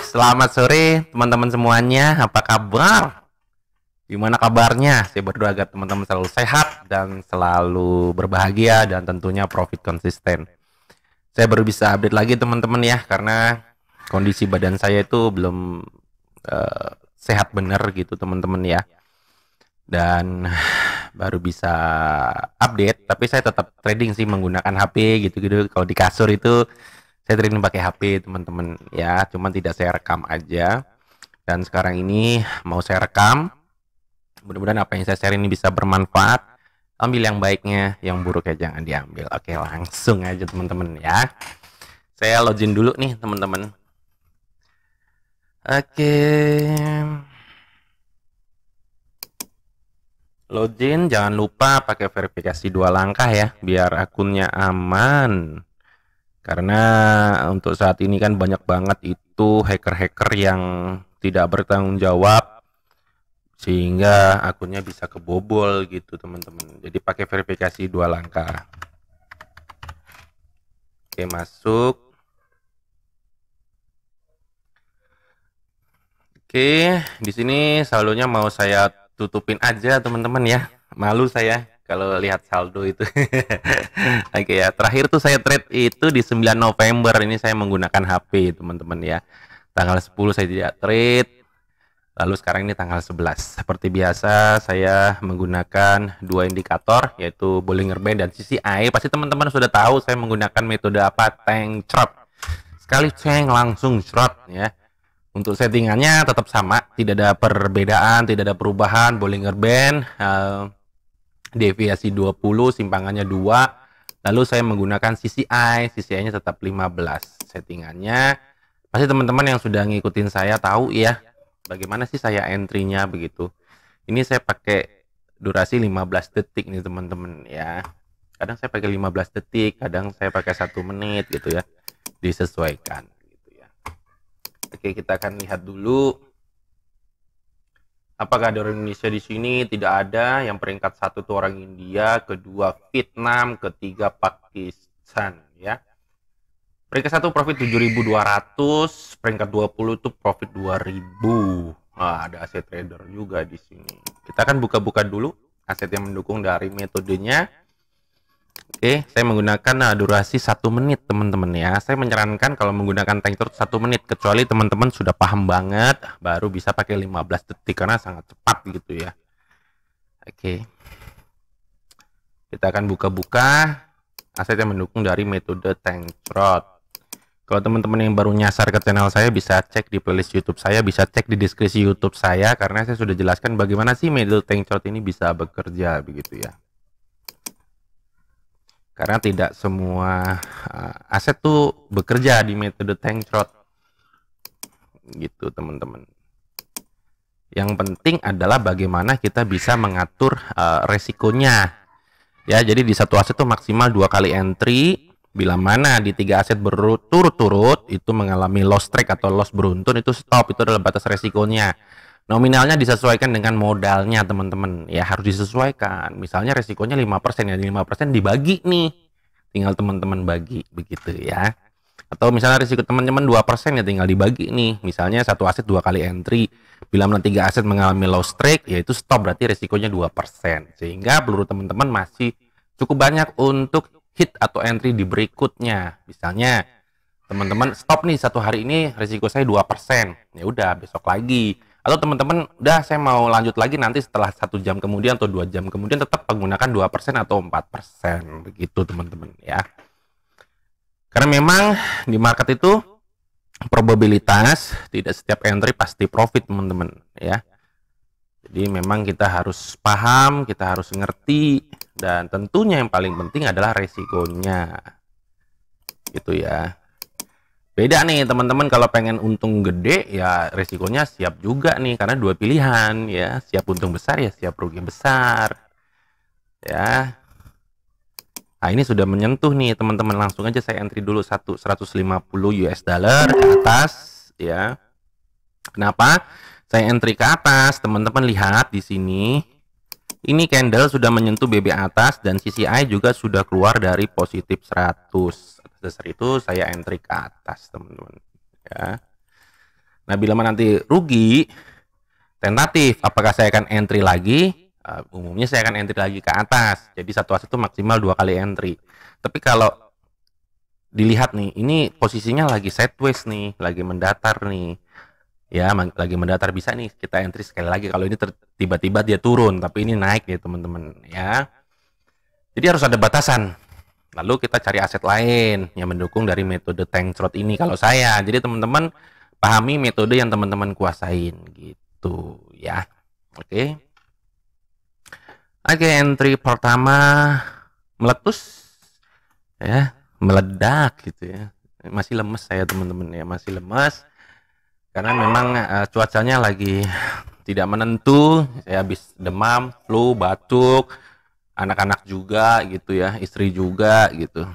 Selamat sore teman-teman semuanya. Apa kabar? Gimana kabarnya? Saya berdoa agar teman-teman selalu sehat dan selalu berbahagia dan tentunya profit konsisten. Saya baru bisa update lagi teman-teman ya, karena kondisi badan saya itu belum sehat bener gitu teman-teman ya. Dan baru bisa update, tapi saya tetap trading sih menggunakan HP gitu-gitu. Kalau di kasur itu saya trading pakai HP teman-teman ya, cuman tidak saya rekam aja. Dan sekarang ini mau saya rekam. Mudah-mudahan apa yang saya share ini bisa bermanfaat. Ambil yang baiknya, yang buruknya jangan diambil. Oke, langsung aja teman-teman ya. Saya login dulu nih teman-teman. Oke. Login, jangan lupa pakai verifikasi 2 langkah ya, biar akunnya aman. Karena untuk saat ini kan banyak banget itu hacker-hacker yang tidak bertanggung jawab, sehingga akunnya bisa kebobol gitu teman-teman. Jadi pakai verifikasi 2 langkah. Oke, masuk. Oke, di sini saldonya mau saya tutupin aja teman-teman ya. Malu saya kalau lihat saldo itu. Oke ya, terakhir tuh saya trade itu di 9 November. Ini saya menggunakan HP teman-teman ya. Tanggal 10 saya tidak trade. Lalu sekarang ini tanggal 11. Seperti biasa saya menggunakan 2 indikator, yaitu Bollinger Band dan CCI. Pasti teman-teman sudah tahu saya menggunakan metode apa, tank trot. Sekali ceng langsung trot ya. Untuk settingannya tetap sama, tidak ada perbedaan, tidak ada perubahan. Bollinger Band, deviasi 20, simpangannya 2. Lalu saya menggunakan CCI, CCI-nya tetap 15 settingannya. Pasti teman-teman yang sudah ngikutin saya tahu ya, bagaimana sih saya entry-nya begitu. Ini saya pakai durasi 15 detik nih teman-teman ya. Kadang saya pakai 15 detik, kadang saya pakai 1 menit gitu ya. Disesuaikan. Oke, kita akan lihat dulu apakah ada orang Indonesia di sini. Tidak ada. Yang peringkat 1 itu orang India, kedua Vietnam, ketiga Pakistan ya. Peringkat 1 profit 7.200, peringkat 20 itu profit 2.000. Ada aset trader juga di sini. Kita akan buka-buka dulu aset yang mendukung dari metodenya. Oke, saya menggunakan durasi 1 menit teman-teman ya. Saya menyarankan kalau menggunakan tank trot 1 menit, kecuali teman-teman sudah paham banget, baru bisa pakai 15 detik karena sangat cepat gitu ya. Oke, kita akan buka-buka aset yang mendukung dari metode tank trot. Kalau teman-teman yang baru nyasar ke channel saya, bisa cek di playlist YouTube saya, bisa cek di deskripsi YouTube saya, karena saya sudah jelaskan bagaimana sih metode tank trot ini bisa bekerja begitu ya. Karena tidak semua aset tuh bekerja di metode tank trot gitu teman-teman. Yang penting adalah bagaimana kita bisa mengatur resikonya ya. Jadi di satu aset tuh maksimal 2 kali entry. Bila mana di 3 aset berturut-turut itu mengalami loss trade atau loss beruntun, itu stop. Itu adalah batas resikonya. Nominalnya disesuaikan dengan modalnya teman-teman ya, harus disesuaikan. Misalnya resikonya 5% ya, 5% dibagi nih, tinggal teman-teman bagi begitu ya. Atau misalnya risiko teman-teman 2% ya, tinggal dibagi nih. Misalnya satu aset 2 kali entry, bila mana 3 aset mengalami loss trade ya itu stop, berarti resikonya 2%. Sehingga peluru teman-teman masih cukup banyak untuk hit atau entry di berikutnya. Misalnya teman-teman stop nih, 1 hari ini risiko saya 2%, ya udah besok lagi. Atau teman-teman udah saya mau lanjut lagi nanti setelah 1 jam kemudian atau 2 jam kemudian, tetap menggunakan 2% atau 4% begitu teman-teman ya. Karena memang di market itu probabilitas, tidak setiap entry pasti profit teman-teman ya. Jadi memang kita harus paham, kita harus ngerti, dan tentunya yang paling penting adalah resikonya gitu ya. Beda nih teman-teman, kalau pengen untung gede ya resikonya siap juga nih, karena 2 pilihan ya, siap untung besar ya siap rugi besar ya. Nah ini sudah menyentuh nih teman-teman, langsung aja saya entry dulu 150 US dollar ke atas ya. Kenapa saya entry ke atas? Teman-teman lihat di sini, ini candle sudah menyentuh BB atas dan CCI juga sudah keluar dari positif 100. Atas dasar itu saya entry ke atas teman-teman ya. Nah, bila mana nanti rugi, tentatif, apakah saya akan entry lagi? Umumnya saya akan entry lagi ke atas. Jadi satu aset itu maksimal 2 kali entry. Tapi kalau dilihat nih, ini posisinya lagi sideways nih, lagi mendatar nih. Ya, lagi mendatar, bisa nih kita entry sekali lagi. Kalau ini tiba-tiba dia turun, tapi ini naik ya teman-teman ya. Jadi harus ada batasan. Lalu kita cari aset lain yang mendukung dari metode tank trot ini kalau saya. Jadi teman-teman pahami metode yang teman-teman kuasain gitu ya. Oke. Oke, entry pertama meletus ya, meledak gitu ya. Masih lemes saya teman-teman ya, masih lemes karena memang cuacanya lagi tidak menentu. Saya habis demam, flu, batuk, anak-anak juga gitu ya, istri juga gitu.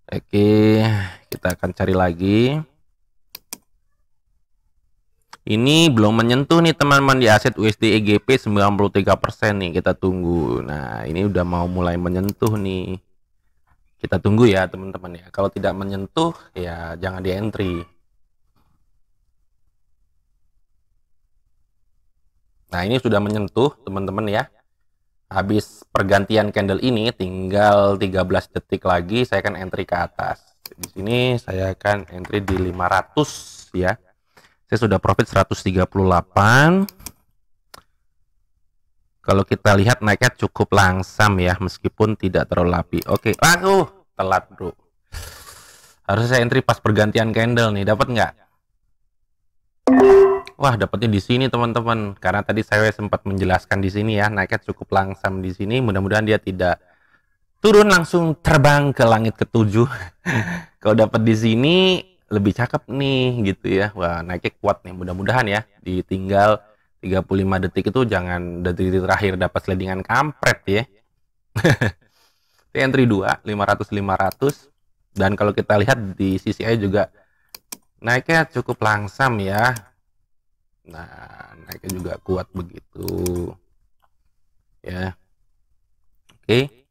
Oke, kita akan cari lagi. Ini belum menyentuh nih teman-teman di aset USD EGP 93% nih, kita tunggu. Nah, ini udah mau mulai menyentuh nih. Kita tunggu ya teman-teman ya. Kalau tidak menyentuh ya jangan di entry. Nah, ini sudah menyentuh teman-teman ya. Habis pergantian candle ini tinggal 13 detik lagi saya akan entry ke atas. Di sini saya akan entry di 500 ya. Saya sudah profit 138. Kalau kita lihat naiknya cukup langsam ya, meskipun tidak terlalu api. Oke, aduh, telat bro. Harusnya saya entry pas pergantian candle nih, dapat nggak? Wah, dapatnya di sini teman-teman. Karena tadi saya sempat menjelaskan di sini ya, naiknya cukup langsam di sini. Mudah-mudahan dia tidak turun langsung terbang ke langit ketujuh. Kalau dapat di sini lebih cakep nih gitu ya. Wah, naiknya kuat nih, mudah-mudahan ya. Ditinggal 35 detik itu jangan detik terakhir dapat slidingan kampret ya. Entry 2 500 dan kalau kita lihat di CCI juga naiknya cukup langsam ya. Nah, naiknya juga kuat begitu ya. Oke.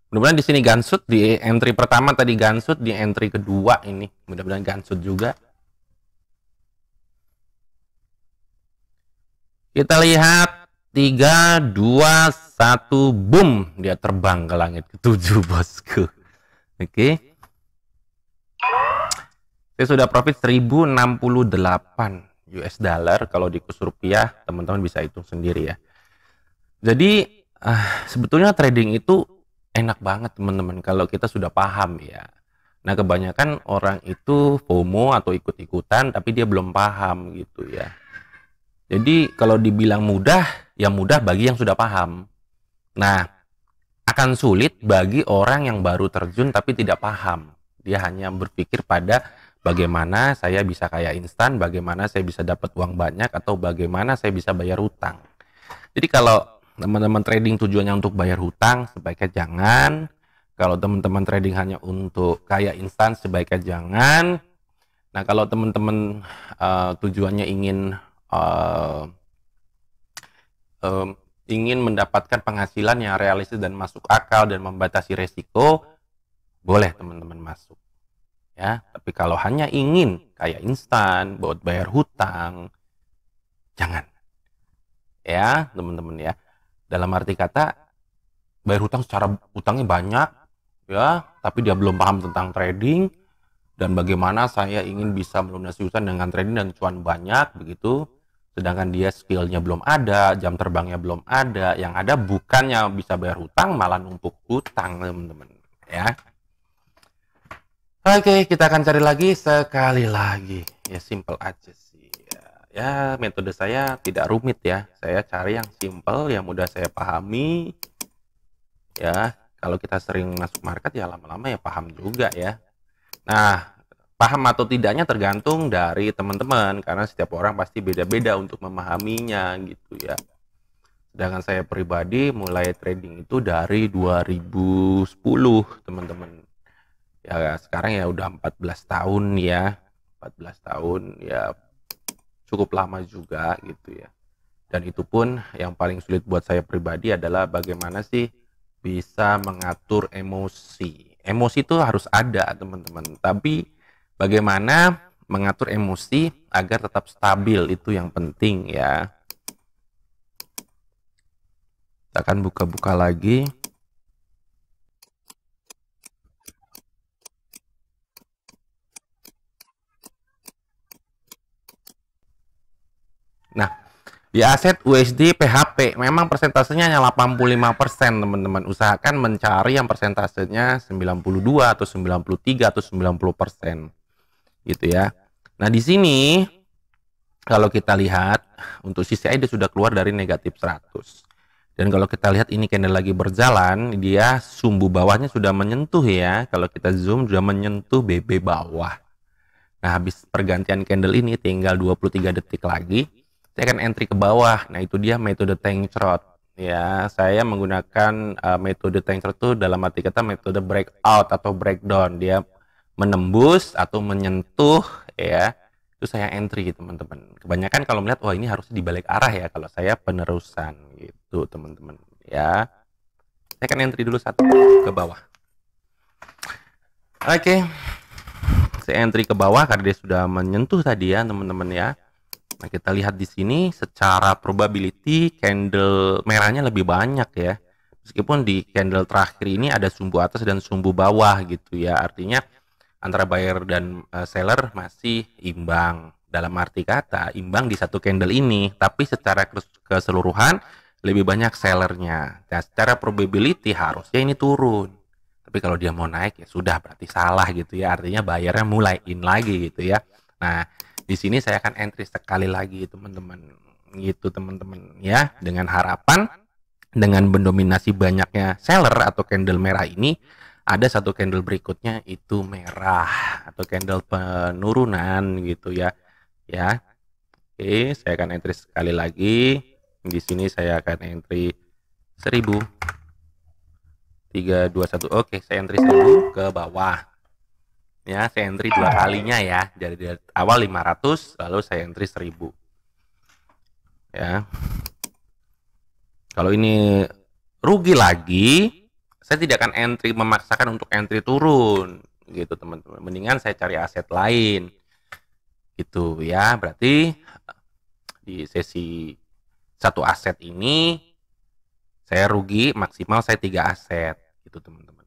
Mudah-mudahan di sini gansut di entry pertama tadi, gansut di entry kedua ini. Mudah-mudahan gansut juga. Kita lihat 3 2 1 boom, dia terbang ke langit ketujuh bosku. Oke. Saya sudah profit 1068 US dollar. Kalau di kurs rupiah teman-teman bisa hitung sendiri ya. Jadi sebetulnya trading itu enak banget teman-teman kalau kita sudah paham ya. Nah, kebanyakan orang itu FOMO atau ikut-ikutan tapi dia belum paham gitu ya. Jadi kalau dibilang mudah, ya mudah bagi yang sudah paham. Nah, akan sulit bagi orang yang baru terjun tapi tidak paham. Dia hanya berpikir pada bagaimana saya bisa kaya instan, bagaimana saya bisa dapat uang banyak, atau bagaimana saya bisa bayar hutang. Jadi kalau teman-teman trading tujuannya untuk bayar hutang, sebaiknya jangan. Kalau teman-teman trading hanya untuk kaya instan, sebaiknya jangan. Nah, kalau teman-teman tujuannya ingin mendapatkan penghasilan yang realistis dan masuk akal dan membatasi resiko, boleh teman-teman masuk. Ya, tapi kalau hanya ingin kaya instan buat bayar hutang, jangan. Ya, teman-teman ya. Dalam arti kata, bayar hutang secara hutangnya banyak, ya, tapi dia belum paham tentang trading, dan bagaimana saya ingin bisa melunasi hutang dengan trading dan cuan banyak, begitu. Sedangkan dia skillnya belum ada, jam terbangnya belum ada, yang ada bukannya bisa bayar hutang, malah numpuk hutang, teman-teman. Ya. Oke, kita akan cari lagi sekali lagi. Ya, simple aja sih. Ya, metode saya tidak rumit ya. Saya cari yang simple, yang mudah saya pahami. Ya, kalau kita sering masuk market ya lama-lama ya paham juga ya. Nah, paham atau tidaknya tergantung dari teman-teman, karena setiap orang pasti beda-beda untuk memahaminya gitu ya. Sedangkan saya pribadi mulai trading itu dari 2010, teman-teman. Ya, sekarang ya udah 14 tahun ya. 14 tahun ya, cukup lama juga gitu ya. Dan itu pun yang paling sulit buat saya pribadi adalah bagaimana sih bisa mengatur emosi. Emosi itu harus ada teman-teman, tapi bagaimana mengatur emosi agar tetap stabil, itu yang penting ya. Kita akan buka-buka lagi. Nah, di aset USD PHP memang persentasenya hanya 85%, teman-teman. Usahakan mencari yang persentasenya 92 atau 93 atau 90% gitu ya. Nah, di sini kalau kita lihat untuk CCI dia sudah keluar dari negatif 100. Dan kalau kita lihat ini candle lagi berjalan, dia sumbu bawahnya sudah menyentuh ya. Kalau kita zoom sudah menyentuh BB bawah. Nah, habis pergantian candle ini tinggal 23 detik lagi, saya akan entry ke bawah. Nah, itu dia metode tank chart. Ya, saya menggunakan metode tank chart itu dalam arti kata metode breakout atau breakdown. Dia menembus atau menyentuh ya. Itu saya entry, teman-teman. Kebanyakan kalau melihat, wah ini harusnya dibalik arah ya. Kalau saya penerusan gitu, teman-teman. Ya, saya akan entry dulu satu ke bawah. Oke. Saya entry ke bawah karena dia sudah menyentuh tadi ya, teman-teman ya. Nah, kita lihat di sini secara probability candle merahnya lebih banyak ya. Meskipun di candle terakhir ini ada sumbu atas dan sumbu bawah gitu ya. Artinya antara buyer dan seller masih imbang. Dalam arti kata imbang di satu candle ini, tapi secara keseluruhan lebih banyak sellernya. Nah, secara probability harusnya ini turun. Tapi kalau dia mau naik ya sudah berarti salah gitu ya. Artinya buyernya mulai in lagi gitu ya. Nah, di sini saya akan entry sekali lagi teman-teman. Gitu teman-teman ya. Dengan harapan dengan mendominasi banyaknya seller atau candle merah ini, ada satu candle berikutnya itu merah atau candle penurunan gitu ya. Ya. Oke, saya akan entry sekali lagi. Di sini saya akan entry 1000. 3 2 1. Oke, saya entry 1000 ke bawah. Ya, saya entry dua kalinya ya. Dari awal 500 lalu saya entry 1000. Ya. Kalau ini rugi lagi, saya tidak akan entry memaksakan untuk entry turun gitu, teman-teman. Mendingan saya cari aset lain. Gitu ya. Berarti di sesi satu aset ini saya rugi maksimal saya 3 aset gitu, teman-teman.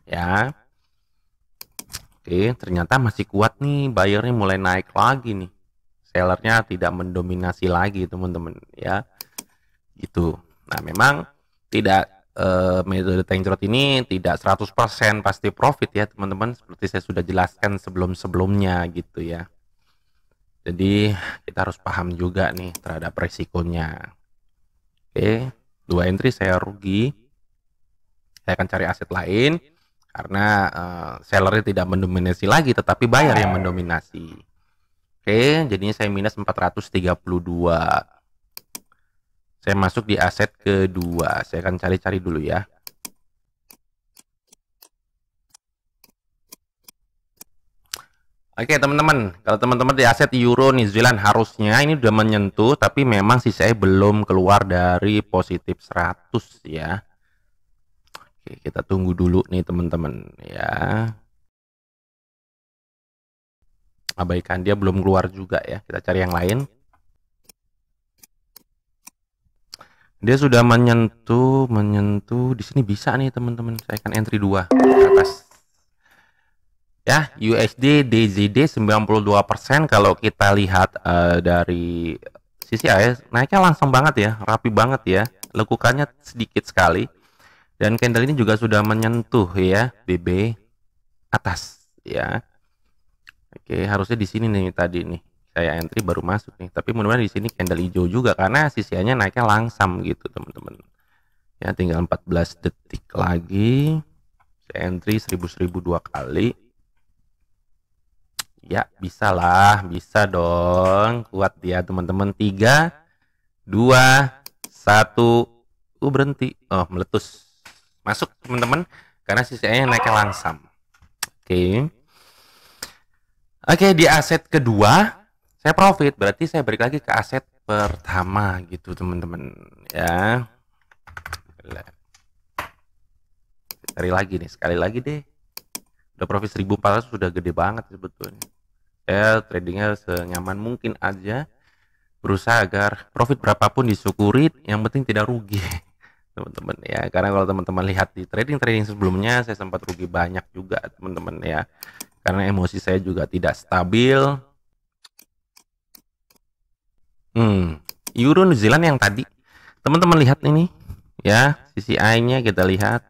Ya. Oke, ternyata masih kuat nih, buyernya mulai naik lagi nih. Sellernya tidak mendominasi lagi, teman-teman ya. Gitu. Nah, memang tidak metode tank chart ini tidak 100% pasti profit ya, teman-teman. Seperti saya sudah jelaskan sebelum-sebelumnya gitu ya. Jadi, kita harus paham juga nih terhadap resikonya. Oke, 2 entry saya rugi. Saya akan cari aset lain. Karena sellernya tidak mendominasi lagi, tetapi buyer yang mendominasi. Oke, jadinya saya minus 432. Saya masuk di aset kedua. Saya akan cari-cari dulu ya. Oke, teman-teman. Kalau teman-teman di aset Euro New Zealand harusnya ini udah menyentuh, tapi memang sih saya belum keluar dari positif 100 ya. Oke, kita tunggu dulu nih teman-teman ya. Abaikan, dia belum keluar juga ya. Kita cari yang lain. Dia sudah menyentuh di sini bisa nih teman-teman. Saya akan entry 2 ke atas. Ya, USD DZD 92%. Kalau kita lihat dari sisi AS naiknya langsung banget ya, rapi banget ya. Lekukannya sedikit sekali. Dan candle ini juga sudah menyentuh ya BB atas ya. Oke, harusnya di sini nih tadi nih. Saya entry baru masuk nih. Tapi mudah-mudahan di sini candle hijau juga karena sisinya naiknya langsam gitu, teman-teman. Ya, tinggal 14 detik lagi. Saya entry 1000 2 kali. Ya, bisa lah, bisa dong. Kuat dia, teman-teman. 3 2 1. Berhenti. Oh, meletus. Masuk, teman-teman. Karena sisinya naiknya langsam. Oke. Oke, di aset kedua saya profit, berarti saya balik lagi ke aset pertama gitu, teman-teman ya. Cari lagi nih, sekali lagi deh. Udah profit 1.400 sudah gede banget sebetulnya. Saya tradingnya senyaman mungkin aja, berusaha agar profit berapapun disyukuri, yang penting tidak rugi. Teman-teman ya, karena kalau teman-teman lihat di trading sebelumnya saya sempat rugi banyak juga teman-teman ya, karena emosi saya juga tidak stabil. Euro New Zealand yang tadi teman-teman lihat ini ya, CCI-nya kita lihat.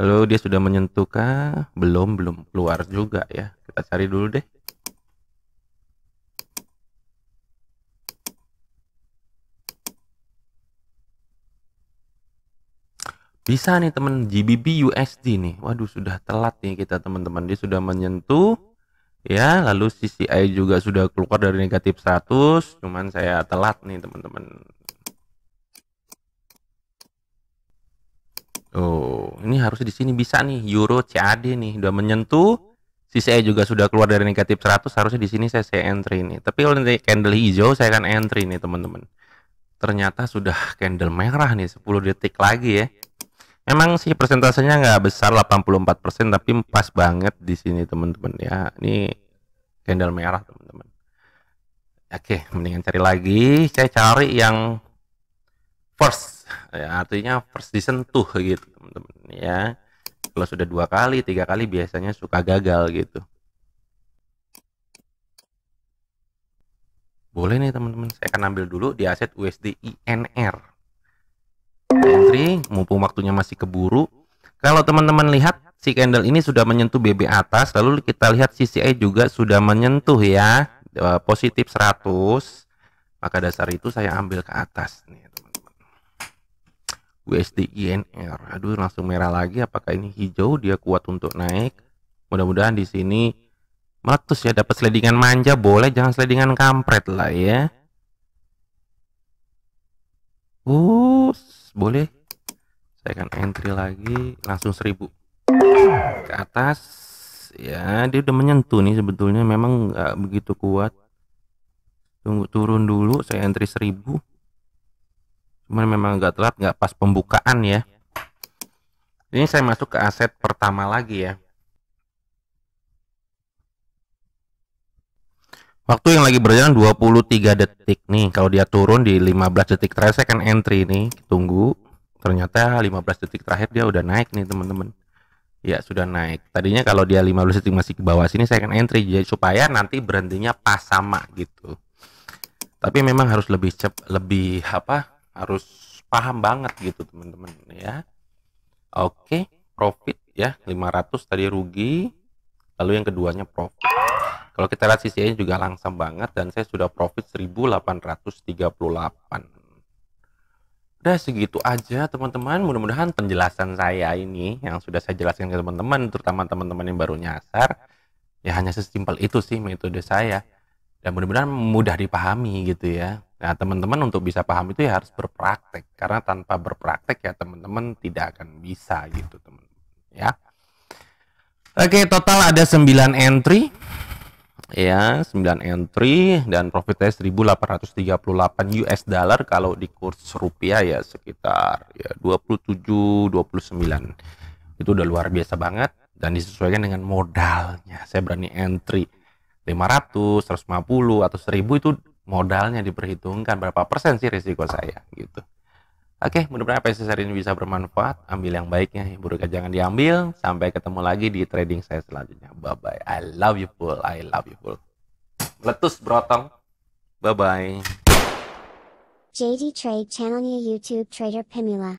Lalu dia sudah menyentuh kah? Belum keluar juga ya. Kita cari dulu deh. Bisa nih teman, GBP USD nih. Waduh, sudah telat nih kita teman-teman. Dia sudah menyentuh ya, lalu CCI juga sudah keluar dari negatif 100, cuman saya telat nih teman-teman. Oh, ini harus di sini bisa nih, Euro CAD nih udah menyentuh, CCI juga sudah keluar dari negatif 100, harusnya di sini saya entry nih. Tapi kalau nanti candle hijau saya akan entry nih teman-teman. Ternyata sudah candle merah nih, 10 detik lagi ya. Memang sih persentasenya nggak besar 84%, tapi pas banget di sini teman-teman ya. Ini candle merah teman-teman. Oke, mendingan cari lagi. Saya cari yang first ya, artinya first disentuh gitu teman-teman ya. Kalau sudah 2 kali 3 kali biasanya suka gagal gitu. Boleh nih teman-teman, saya akan ambil dulu di aset USD INR entry mumpung waktunya masih keburu. Kalau teman-teman lihat si candle ini sudah menyentuh BB atas, lalu kita lihat CCI juga sudah menyentuh ya positif 100, maka dasar itu saya ambil ke atas nih teman-teman. USD INR, aduh langsung merah lagi. Apakah ini hijau? Dia kuat untuk naik. Mudah-mudahan di sini meletus ya, dapat slidingan manja boleh, jangan slidingan kampret lah ya. Boleh. Saya akan entry lagi langsung 1000 ke atas ya. Dia udah menyentuh nih, sebetulnya memang nggak begitu kuat. Tunggu turun dulu, saya entry 1000. Cuman memang agak telat, nggak pas pembukaan ya. Ini saya masuk ke aset pertama lagi ya. Waktu yang lagi berjalan 23 detik nih. Kalau dia turun di 15 detik terakhir saya akan entry nih. Tunggu. Ternyata 15 detik terakhir dia udah naik nih teman-teman. Ya sudah naik. Tadinya kalau dia 15 detik masih ke bawah sini saya akan entry, jadi supaya nanti berhentinya pas sama gitu. Tapi memang harus lebih harus paham banget gitu teman-teman ya. Oke, profit ya 500 tadi rugi. Lalu yang keduanya profit. Kalau kita lihat CCI juga langsam banget dan saya sudah profit 1838. Udah segitu aja teman-teman. Mudah-mudahan penjelasan saya ini yang sudah saya jelaskan ke teman-teman, terutama teman-teman yang baru nyasar, ya hanya sesimpel itu sih metode saya. Dan mudah-mudahan mudah dipahami gitu ya. Nah teman-teman untuk bisa paham itu ya harus berpraktek. Karena tanpa berpraktek ya teman-teman tidak akan bisa gitu teman-teman ya. Oke, total ada 9 entry. Ya, 9 entry dan profitnya 1838 US dollar. Kalau di kurs rupiah ya sekitar ya 27-29. Itu udah luar biasa banget dan disesuaikan dengan modalnya. Saya berani entry 500, 150 atau 1000, itu modalnya diperhitungkan berapa persen sih risiko saya gitu. Oke, mudah-mudahan apa yang hari ini bisa bermanfaat. Ambil yang baiknya, yang buruknya jangan diambil. Sampai ketemu lagi di trading saya selanjutnya. Bye-bye. I love you full. I love you full. Letus brotong. Bye-bye. JD Trade channelnya YouTube Trader Pemula.